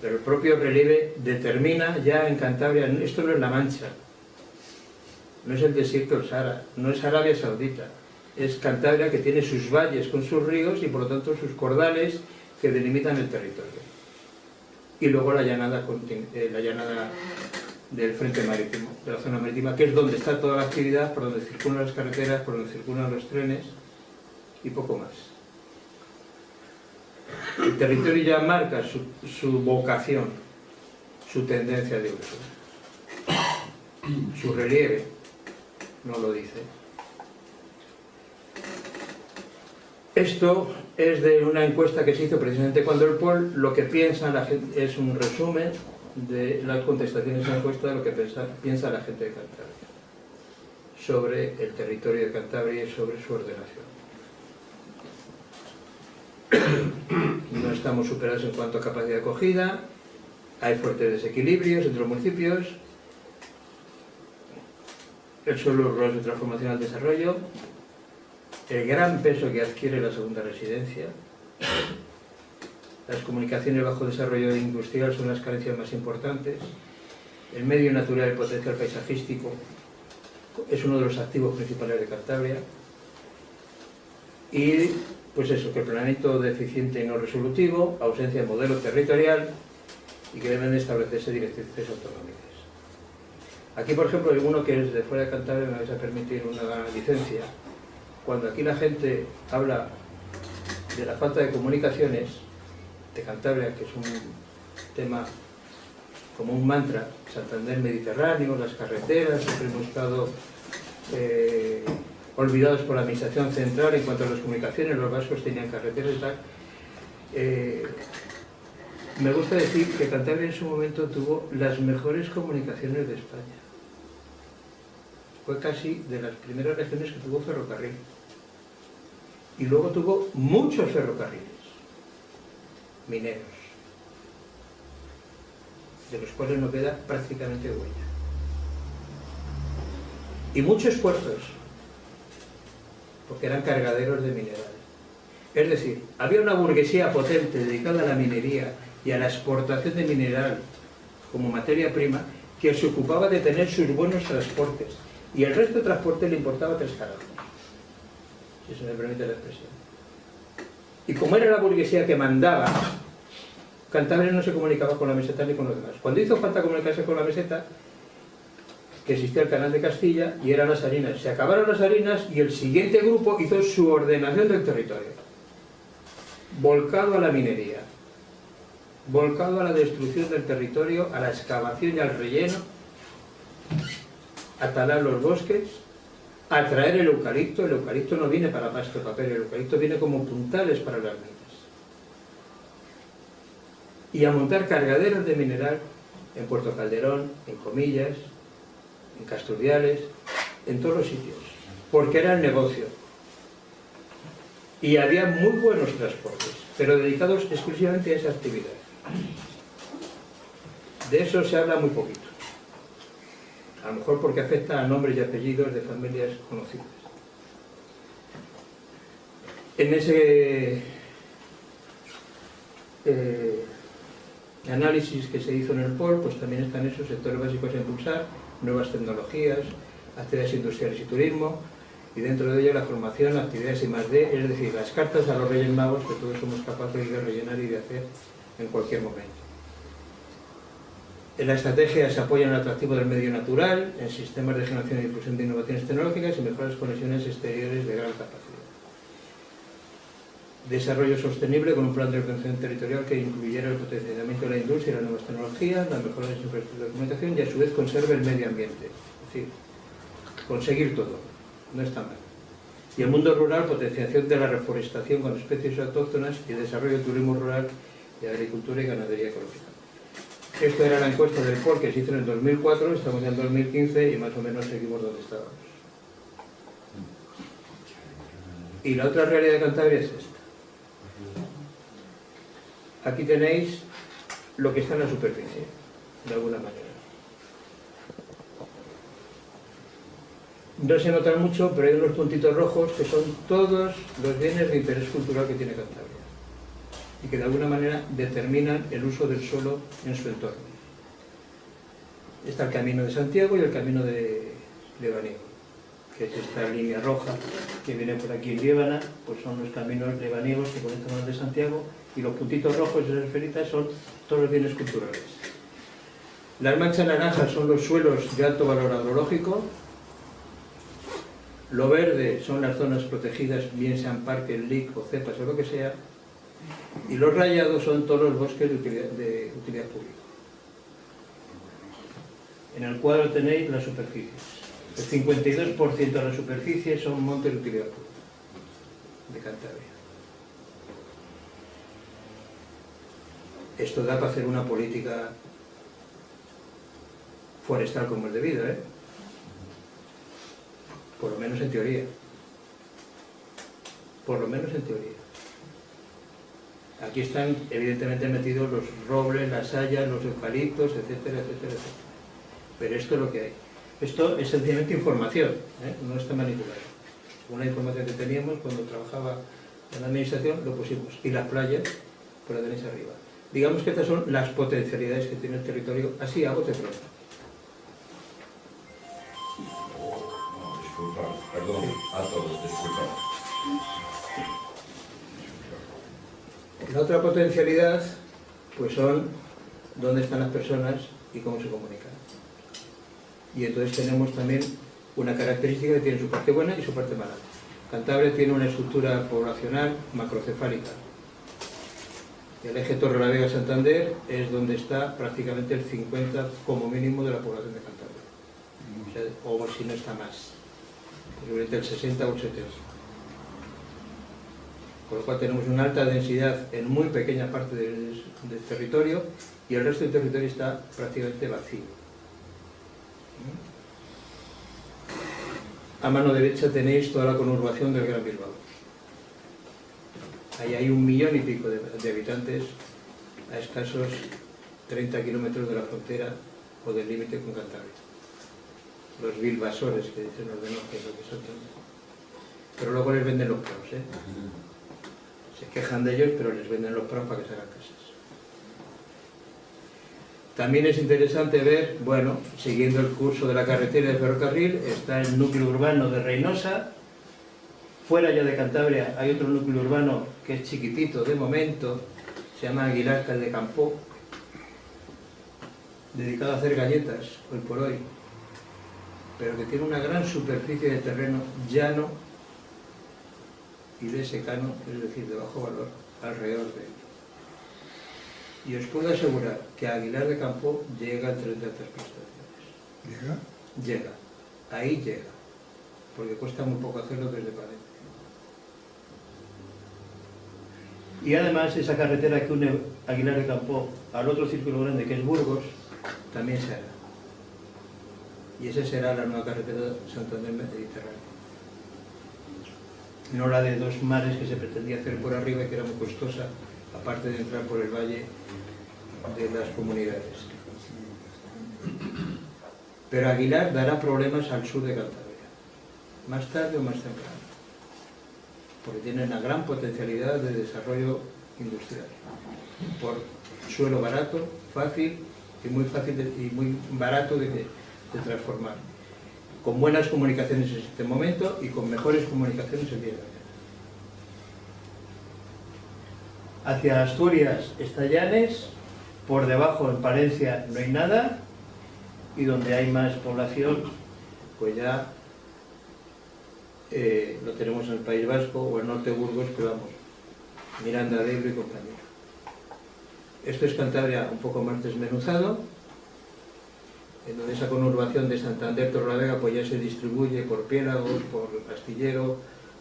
S2: Pero el propio relieve determina ya en Cantabria, esto no es la Mancha, no es el desierto del Sahara, no es Arabia Saudita, es Cantabria, que tiene sus valles con sus ríos y por lo tanto sus cordales que delimitan el territorio. Y luego la llanada del frente marítimo, de la zona marítima, que es donde está toda la actividad, por donde circulan las carreteras, por donde circulan los trenes y poco más. El territorio ya marca su vocación, su tendencia de uso. su relieve no lo dice. Esto es de una encuesta que se hizo precisamente cuando el POL, lo que piensa la gente, es un resumen de las contestaciones a la encuesta de lo que piensa la gente de Cantabria sobre el territorio de Cantabria y sobre su ordenación. No estamos superados en cuanto a capacidad de acogida, hay fuertes desequilibrios entre los municipios, el suelo rural de transformación al desarrollo, el gran peso que adquiere la segunda residencia, las comunicaciones bajo desarrollo industrial son las carencias más importantes, el medio natural y el potencial paisajístico es uno de los activos principales de Cantabria, y pues eso, que el planeamiento deficiente y no resolutivo, ausencia de modelo territorial y que deben establecerse directrices autonómicas. Aquí, por ejemplo, hay uno que es de fuera de Cantabria, me vais a permitir una licencia. Cuando aquí la gente habla de la falta de comunicaciones de Cantabria, que es un tema como un mantra, Santander Mediterráneo, las carreteras, siempre hemos estado olvidados por la administración central en cuanto a las comunicaciones, los vascos tenían carreteras y tal. Me gusta decir que Cantabria en su momento tuvo las mejores comunicaciones de España. Fue casi de las primeras regiones que tuvo ferrocarril. Y luego tuvo muchos ferrocarriles mineros, de los cuales no queda prácticamente huella. Y muchos puertos, porque eran cargaderos de minerales. Es decir, había una burguesía potente dedicada a la minería y a la exportación de mineral como materia prima, que se ocupaba de tener sus buenos transportes, y el resto de transporte le importaba 3 carajos, si se me permite la expresión. Y como era la burguesía que mandaba, Cantabria no se comunicaba con la meseta ni con los demás. Cuando hizo falta comunicarse con la meseta, que existía el canal de Castilla y eran las harinas. Se acabaron las harinas y el siguiente grupo hizo su ordenación del territorio, volcado a la minería, volcado a la destrucción del territorio, a la excavación y al relleno, a talar los bosques, a traer el eucalipto. El eucalipto no viene para pasto de papel, el eucalipto viene como puntales para las minas, y a montar cargaderos de mineral en Puerto Calderón, en Comillas, en Casturdiales, en todos los sitios, porque era el negocio. Y había muy buenos transportes, pero dedicados exclusivamente a esa actividad. De eso se habla muy poquito. A lo mejor porque afecta a nombres y apellidos de familias conocidas. En ese análisis que se hizo en el POL, pues también están esos sectores básicos a impulsar, nuevas tecnologías, actividades industriales y turismo, y dentro de ello la formación, actividades I+D, es decir, las cartas a los Reyes Magos que todos somos capaces de rellenar y de hacer en cualquier momento. En la estrategia se apoya en el atractivo del medio natural, en sistemas de generación y difusión de innovaciones tecnológicas y mejoras conexiones exteriores de gran capacidad. Desarrollo sostenible con un plan de ordenación territorial que incluyera el potenciamiento de la industria y las nuevas tecnologías, la mejora de las infraestructuras de comunicación y a su vez conserve el medio ambiente. Es decir, conseguir todo, no está mal. Y el mundo rural, potenciación de la reforestación con especies autóctonas y desarrollo del turismo rural y agricultura y ganadería ecológica. Esto era la encuesta del POL que se hizo en el 2004, estamos en el 2015 y más o menos seguimos donde estábamos. Y la otra realidad de Cantabria es esta. Aquí tenéis lo que está en la superficie, de alguna manera. No se nota mucho, pero hay unos puntitos rojos que son todos los bienes de interés cultural que tiene Cantabria y que de alguna manera determinan el uso del suelo en su entorno. Está el Camino de Santiago y el Camino de Lebaniego, que es esta línea roja que viene por aquí en Liébana, pues son los caminos lebaniegos que conectan al de Santiago, y los puntitos rojos y esas esferitas son todos los bienes culturales. Las manchas naranjas son los suelos de alto valor agrológico, lo verde son las zonas protegidas, bien sean parques, LIC o cepas o lo que sea, y los rayados son todos los bosques de utilidad pública. En el cuadro tenéis las superficies. El 52% de la superficie son montes de utilidad pública de Cantabria. Esto da para hacer una política forestal como es debido, ¿eh? Por lo menos en teoría. Por lo menos en teoría. Aquí están evidentemente metidos los robles, las hayas, los eucaliptos, etcétera, etcétera, etcétera. Pero esto es lo que hay. Esto es sencillamente información, ¿eh? No está manipulado. Una información que teníamos cuando trabajaba en la administración, lo pusimos. Y las playas, pues la tenéis arriba. Digamos que estas son las potencialidades que tiene el territorio, así a bote pronto.
S4: No, disculpa, perdón, a todos, disculpa.
S2: La otra potencialidad, pues son dónde están las personas y cómo se comunican. Y entonces tenemos también una característica que tiene su parte buena y su parte mala. Cantabria tiene una estructura poblacional macrocefálica. El eje Torrelavega-Santander es donde está prácticamente el 50% como mínimo de la población de Cantabria. O si no está más. Posiblemente el 60 o el 70. Con lo cual tenemos una alta densidad en muy pequeña parte del territorio y el resto del territorio está prácticamente vacío. A mano derecha tenéis toda la conurbación del Gran Bilbao. Ahí hay 1,5 millones de habitantes a escasos 30 kilómetros de la frontera o del límite con Cantabria. Los bilbasores, que dicen los de norte, lo que son. Pero luego les venden los prados, ¿eh? Se quejan de ellos, pero les venden los prados para que se hagan casas. También es interesante ver, bueno, siguiendo el curso de la carretera de ferrocarril, está el núcleo urbano de Reynosa. Fuera ya de Cantabria hay otro núcleo urbano que es chiquitito de momento, se llama Aguilar de Campó, dedicado a hacer galletas, hoy por hoy, pero que tiene una gran superficie de terreno llano y de secano, es decir, de bajo valor, alrededor de él. Y os puedo asegurar que a Aguilar de Campó llega el tren de altas prestaciones.
S3: ¿Llega?
S2: Llega, ahí llega, porque cuesta muy poco hacerlo desde Palencia. Y además esa carretera que une Aguilar de Campó al otro círculo grande que es Burgos, también se hará. Y esa será la nueva carretera Santander-Mediterráneo. No la de dos mares que se pretendía hacer por arriba y que era muy costosa, aparte de entrar por el valle de las comunidades. Pero Aguilar dará problemas al sur de Cantabria, más tarde o más temprano, porque tiene una gran potencialidad de desarrollo industrial, por suelo barato, fácil y muy barato de transformar, con buenas comunicaciones en este momento y con mejores comunicaciones el día de mañana. Hacia Asturias está Llanes, por debajo en Palencia no hay nada, y donde hay más población, pues ya lo tenemos en el País Vasco o el norte de Burgos, pero vamos, Miranda de Ebro y compañía. Esto es Cantabria un poco más desmenuzado, en donde esa conurbación de Santander, Torrelavega, pues ya se distribuye por Piélagos, por Astillero,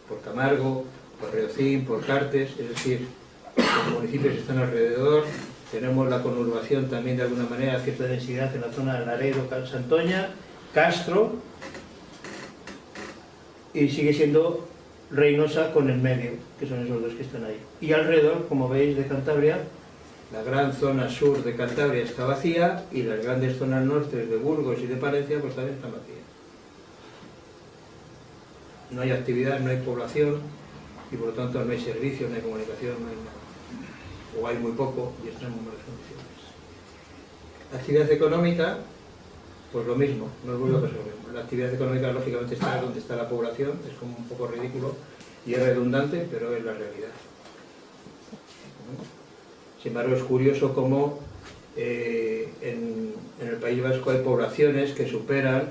S2: por Camargo, por Riocín, por Cartes, es decir, los municipios están alrededor. Tenemos la conurbación también de alguna manera, cierta densidad en la zona de Laredo, Santoña, Castro, y sigue siendo Reynosa con el medio, que son esos dos que están ahí. Y alrededor, como veis, de Cantabria, la gran zona sur de Cantabria está vacía y las grandes zonas norte de Burgos y de Palencia pues también están vacías. No hay actividad, no hay población y por lo tanto no hay servicio, no hay comunicación, no hay nada. O hay muy poco y están en muy malas condiciones. Actividad económica, pues lo mismo, no es vuelvo a pasar lo mismo. La actividad económica lógicamente está donde está la población, es como un poco ridículo y es redundante, pero es la realidad. Sin embargo, es curioso cómo en el País Vasco hay poblaciones que superan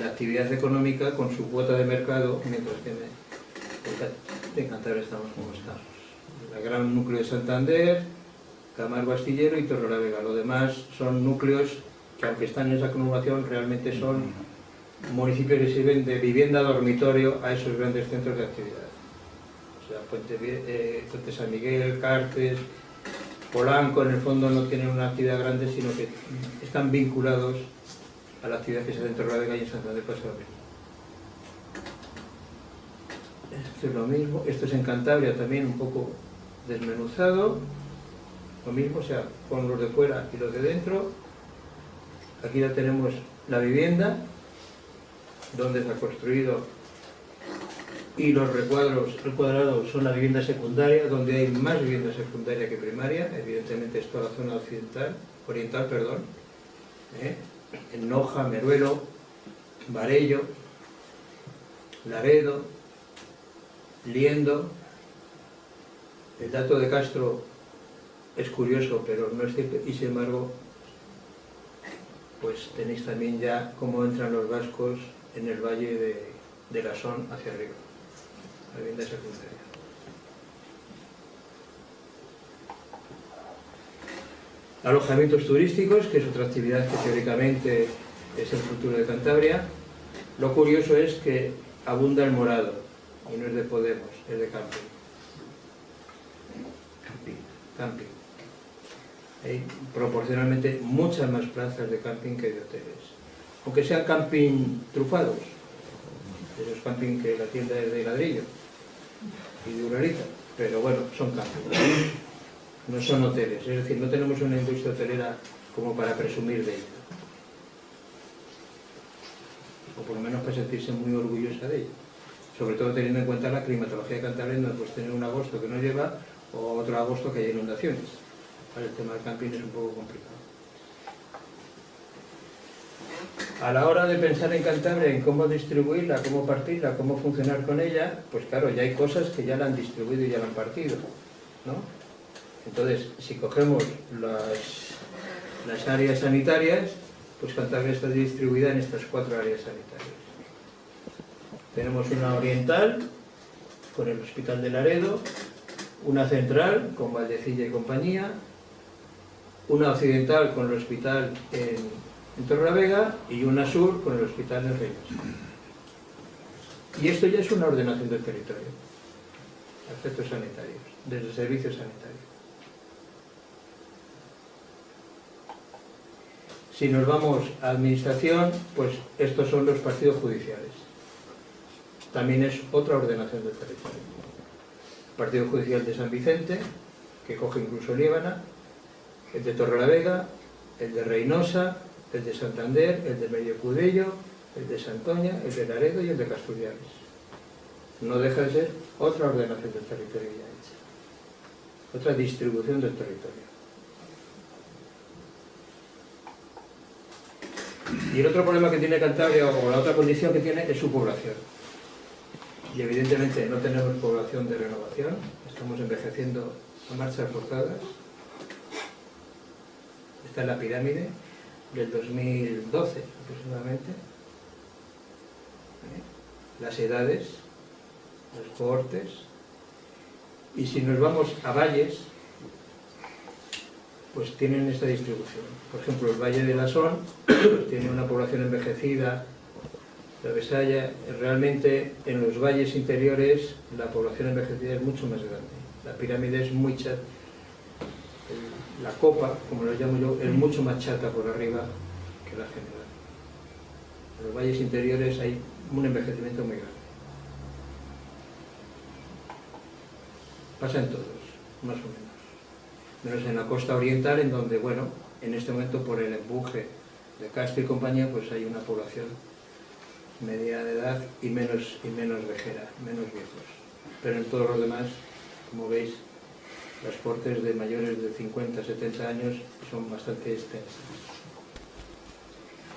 S2: la actividad económica con su cuota de mercado, mientras que en Cantabria estamos como estamos. El gran núcleo de Santander, Camargo, Astillero y Torrelavega. Lo demás son núcleos que aunque están en esa conurbación, realmente son municipios que sirven de vivienda dormitorio a esos grandes centros de actividad. O sea, Puente San Miguel, Cartes, Polanco, en el fondo no tienen una actividad grande, sino que están vinculados a la actividad que se hace en Torrelavega y en Santander pasa lo mismo. Esto es lo mismo, esto es en Cantabria también un poco desmenuzado, lo mismo, o sea, con los de fuera y los de dentro. Aquí ya tenemos la vivienda, donde se ha construido, y los recuadrados son la vivienda secundaria, donde hay más vivienda secundaria que primaria. Evidentemente esto es la zona oriental, en Noja, Meruelo, Varello, Laredo, Liendo. El dato de Castro es curioso, pero no es cierto, y sin embargo, pues tenéis también ya cómo entran los vascos en el valle de la Son hacia arriba, la vivienda secundaria. Alojamientos turísticos, que es otra actividad que teóricamente es el futuro de Cantabria. Lo curioso es que abunda el morado, y no es de Podemos, es de camping. Camping. Hay proporcionalmente muchas más plazas de camping que de hoteles. Aunque sean camping trufados, esos camping que la tienda es de ladrillo y de uralita, pero bueno, son camping, no son hoteles. Es decir, no tenemos una industria hotelera como para presumir de ella, o por lo menos para sentirse muy orgullosa de ella, sobre todo teniendo en cuenta la climatología de Cantabria, donde pues tener un agosto que no lleva o otro agosto que hay inundaciones. El tema del camping es un poco complicado. A la hora de pensar en Cantabria, en cómo distribuirla, cómo partirla, cómo funcionar con ella, pues claro, ya hay cosas que ya la han distribuido y ya la han partido, ¿no? Entonces, si cogemos las áreas sanitarias, pues Cantabria está distribuida en estas 4 áreas sanitarias. Tenemos una oriental, con el Hospital de Laredo, una central, con Valdecilla y compañía, una occidental con el hospital en Torrelavega y una sur con el hospital en Reynosa. Y esto ya es una ordenación del territorio, aspectos sanitarios, desde servicios sanitarios. Si nos vamos a administración, pues estos son los partidos judiciales. También es otra ordenación del territorio. El Partido Judicial de San Vicente, que coge incluso Líbana, el de Torrelavega, el de Reynosa, el de Santander, el de Medio Cudello, el de Santoña, el de Laredo y el de Casturiales. No deja de ser otra ordenación del territorio ya hecha, otra distribución del territorio. Y el otro problema que tiene Cantabria, o la otra condición que tiene, es su población. Y evidentemente no tenemos población de renovación, estamos envejeciendo a marchas forzadas. Esta es la pirámide del 2012 aproximadamente. Las edades, los cohortes. Y si nos vamos a valles, pues tienen esta distribución. Por ejemplo, el Valle de la Son pues tiene una población envejecida. La Besaya, realmente en los valles interiores la población envejecida es mucho más grande. La pirámide es muy chata. La copa, como lo llamo yo, es mucho más chata por arriba que la general. En los valles interiores hay un envejecimiento muy grande. Pasa en todos, más o menos. Menos en la costa oriental, en donde, bueno, en este momento por el empuje de Castro y compañía, pues hay una población media de edad y menos vejera, menos viejos. Pero en todos los demás, como veis, las cortes de mayores de 50, 70 años son bastante extensas.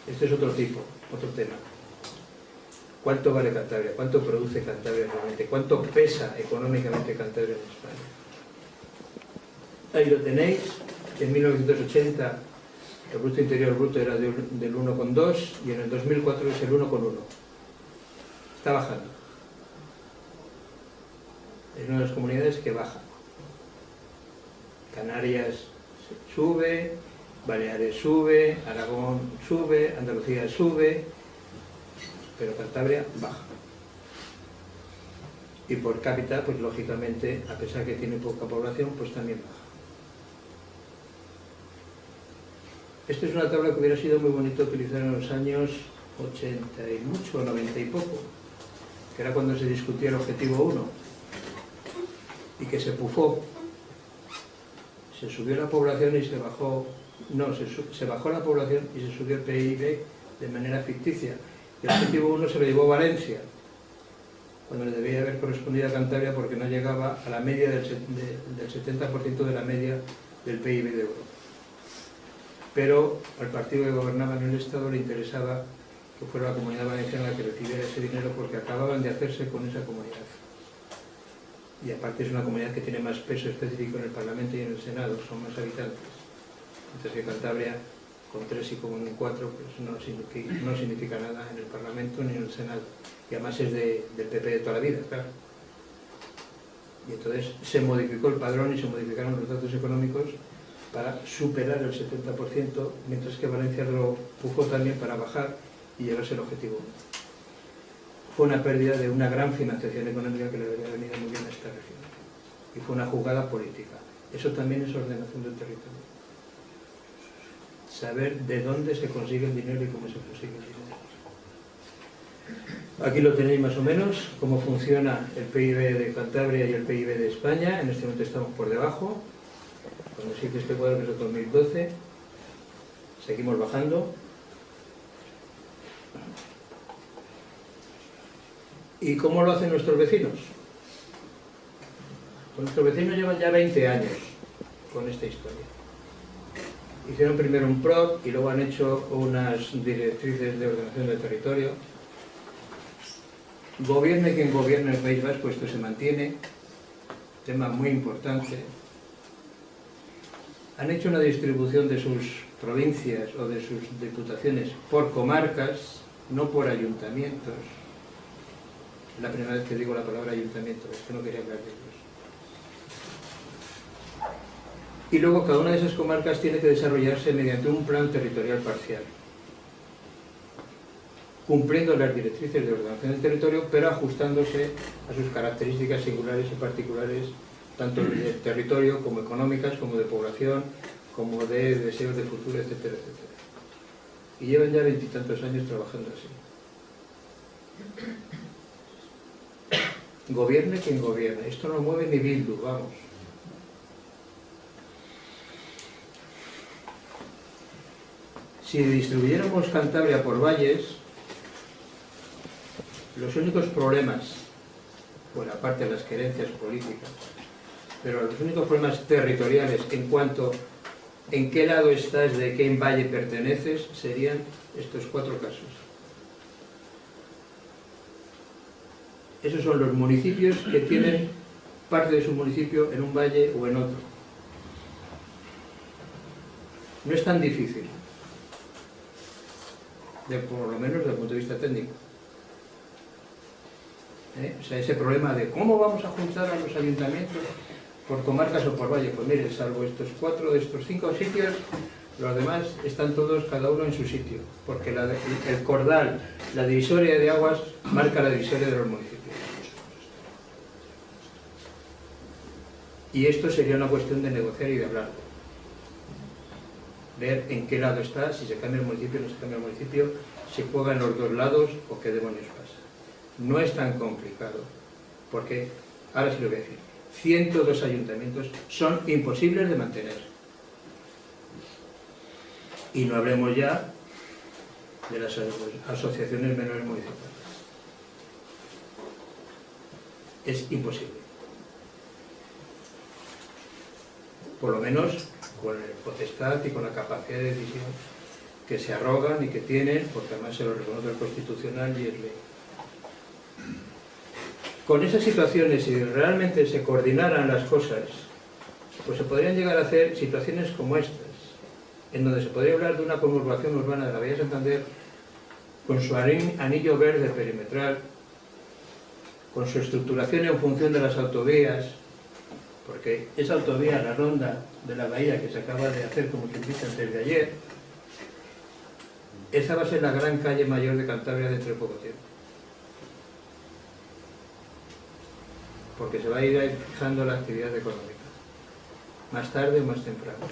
S2: Este es otro tema. ¿Cuánto vale Cantabria? ¿Cuánto produce Cantabria realmente? ¿Cuánto pesa económicamente Cantabria en España? Ahí lo tenéis. En 1980 el Producto Interior Bruto era del 1,2 y en el 2004 es el 1,1. Está bajando. Es una de las comunidades que baja. Canarias sube, Baleares sube, Aragón sube, Andalucía sube, pero Cantabria baja. Y por cápita, pues lógicamente, a pesar que tiene poca población, pues también baja. Esta es una tabla que hubiera sido muy bonito utilizar en los años 80 y mucho, 90 y poco, que era cuando se discutía el objetivo 1 y que se pufó. Se subió la población y se bajó, no, se bajó la población y se subió el PIB de manera ficticia. Y el objetivo 1 se lo llevó Valencia, cuando le debía haber correspondido a Cantabria porque no llegaba a la media del 70% de la media del PIB de Europa. Pero al partido que gobernaba en el Estado le interesaba que fuera la Comunidad Valenciana la que recibiera ese dinero porque acababan de hacerse con esa comunidad. Y aparte es una comunidad que tiene más peso específico en el Parlamento y en el Senado, son más habitantes. Mientras que Cantabria, con 3 y con 4, pues no significa nada en el Parlamento ni en el Senado. Y además es del PP de toda la vida, claro. Y entonces se modificó el padrón y se modificaron los datos económicos para superar el 70%, mientras que Valencia lo pufó también para bajar y llegarse al objetivo. Fue una pérdida de una gran financiación económica que le habría venido muy bien a esta región. Y fue una jugada política. Eso también es ordenación del territorio. Saber de dónde se consigue el dinero y cómo se consigue el dinero. Aquí lo tenéis más o menos, cómo funciona el PIB de Cantabria y el PIB de España. En este momento estamos por debajo. Cuando existe este cuadro, que es el 2012, seguimos bajando. ¿Y cómo lo hacen nuestros vecinos? Pues nuestros vecinos llevan ya 20 años con esta historia. Hicieron primero un PROC y luego han hecho unas directrices de ordenación del territorio. Gobierne quien gobierne el País Vasco, esto se mantiene, tema muy importante. Han hecho una distribución de sus provincias o de sus diputaciones por comarcas, no por ayuntamientos. Es la primera vez que digo la palabra ayuntamiento, es que no quería hablar de ellos. Y luego cada una de esas comarcas tiene que desarrollarse mediante un plan territorial parcial, cumpliendo las directrices de ordenación del territorio, pero ajustándose a sus características singulares y particulares, tanto de territorio como económicas, como de población, como de deseos de futuro, etcétera, etcétera. Y llevan ya 20 y tantos años trabajando así. Gobierne quien gobierne. Esto no mueve ni Bildu, vamos. Si distribuyéramos Cantabria por valles, los únicos problemas, bueno, aparte de las querencias políticas, pero los únicos problemas territoriales en cuanto en qué lado estás, de qué valle perteneces, serían estos 4 casos. Esos son los municipios que tienen parte de su municipio en un valle o en otro. No es tan difícil, por lo menos desde el punto de vista técnico. O sea, ese problema de cómo vamos a juntar a los ayuntamientos por comarcas o por valles, pues mire, salvo estos 4 de estos 5 sitios, los demás están todos, cada uno en su sitio, porque el cordal, la divisoria de aguas, marca la divisoria de los municipios. Y esto sería una cuestión de negociar y de hablar. Ver en qué lado está, si se cambia el municipio o no se cambia el municipio, si juega en los 2 lados o qué demonios pasa. No es tan complicado, porque, ahora sí lo voy a decir, 102 ayuntamientos son imposibles de mantener. Y no hablemos ya de las asociaciones menores municipales. Es imposible. Por lo menos con el potestad y con la capacidad de decisión que se arrogan y que tienen, porque además se lo reconoce el Constitucional y es ley. Con esas situaciones, si realmente se coordinaran las cosas, pues se podrían llegar a hacer situaciones como estas, en donde se podría hablar de una conurbación urbana de la Bahía de Santander con su anillo verde perimetral, con su estructuración en función de las autovías, porque esa autovía, la ronda de la bahía que se acaba de hacer, como quien dice, antes de ayer, esa va a ser la gran calle mayor de Cantabria dentro de poco tiempo. Porque se va a ir fijando la actividad económica, más tarde o más temprano.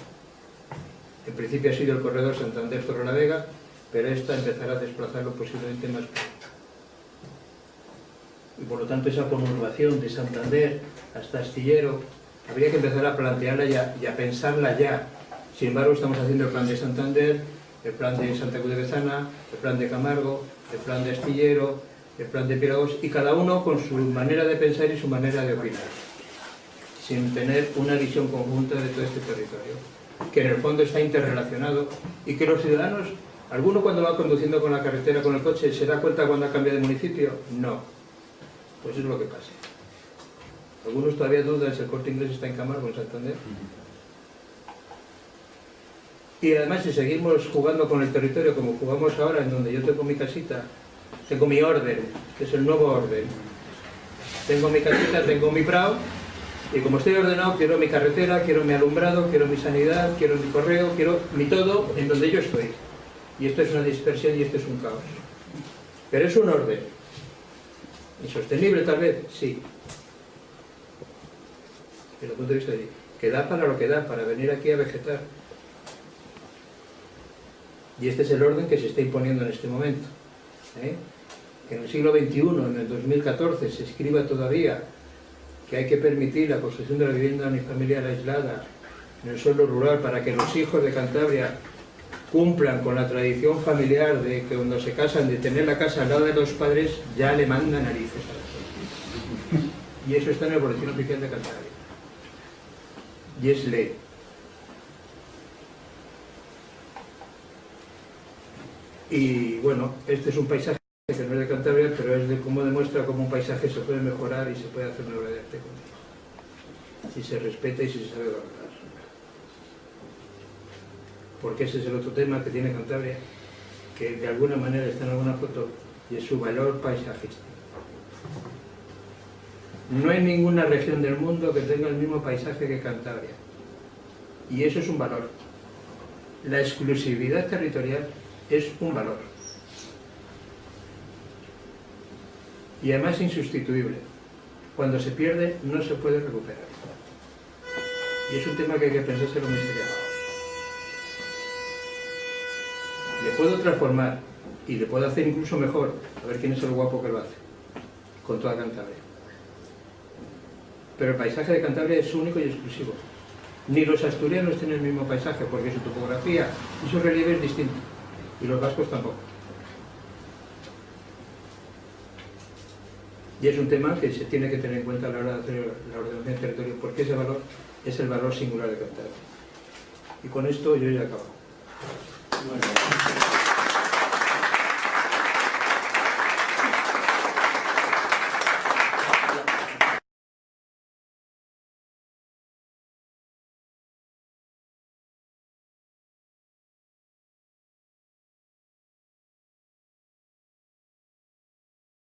S2: En principio ha sido el corredor Santander-Torrelavega, pero esta empezará a desplazarlo posiblemente más pronto. Y por lo tanto esa conurbación de Santander hasta Astillero habría que empezar a plantearla ya y a pensarla ya. Sin embargo, estamos haciendo el plan de Santander, el plan de Santa Cruz de Bezana, el plan de Camargo, el plan de Astillero, el plan de Piragos, y cada uno con su manera de pensar y su manera de opinar, sin tener una visión conjunta de todo este territorio, que en el fondo está interrelacionado y que los ciudadanos, alguno cuando va conduciendo con la carretera, con el coche, ¿se da cuenta cuando ha cambiado de municipio? No. Pues es lo que pasa. Algunos todavía dudan si el Corte Inglés está en Camargo, en Santander. Y además, si seguimos jugando con el territorio como jugamos ahora, en donde yo tengo mi casita, tengo mi orden, que es el nuevo orden. Tengo mi casita, tengo mi prado, y como estoy ordenado, quiero mi carretera, quiero mi alumbrado, quiero mi sanidad, quiero mi correo, quiero mi todo en donde yo estoy. Y esto es una dispersión y esto es un caos. Pero es un orden. ¿Insostenible tal vez? Sí. Desde el punto de vista de que da para lo que da, para venir aquí a vegetar. Y este es el orden que se está imponiendo en este momento. Que en el siglo XXI, en el 2014, se escriba todavía que hay que permitir la construcción de la vivienda unifamiliar aislada en el suelo rural para que los hijos de Cantabria cumplan con la tradición familiar de que cuando se casan, de tener la casa al lado de los padres, ya le manda narices a la gente. Y eso está en el Boletín Oficial de Cantabria. Y es ley. Y bueno, este es un paisaje que no es de Cantabria, pero es de cómo demuestra cómo un paisaje se puede mejorar y se puede hacer una obra de arte con él. Si se respeta y si se sabe valorar. Porque ese es el otro tema que tiene Cantabria, que de alguna manera está en alguna foto, y es su valor paisajístico. No hay ninguna región del mundo que tenga el mismo paisaje que Cantabria. Y eso es un valor. La exclusividad territorial es un valor. Y además insustituible. Cuando se pierde, no se puede recuperar. Y es un tema que hay que pensárselo muy seriamente. Le puedo transformar y le puedo hacer incluso mejor, a ver quién es el guapo que lo hace, con toda Cantabria. Pero el paisaje de Cantabria es único y exclusivo. Ni los asturianos tienen el mismo paisaje, porque su topografía y su relieve es distinto, y los vascos tampoco. Y es un tema que se tiene que tener en cuenta a la hora de hacer la ordenación del territorio, porque ese valor es el valor singular de Cantabria. Y con esto yo ya acabo. Bueno.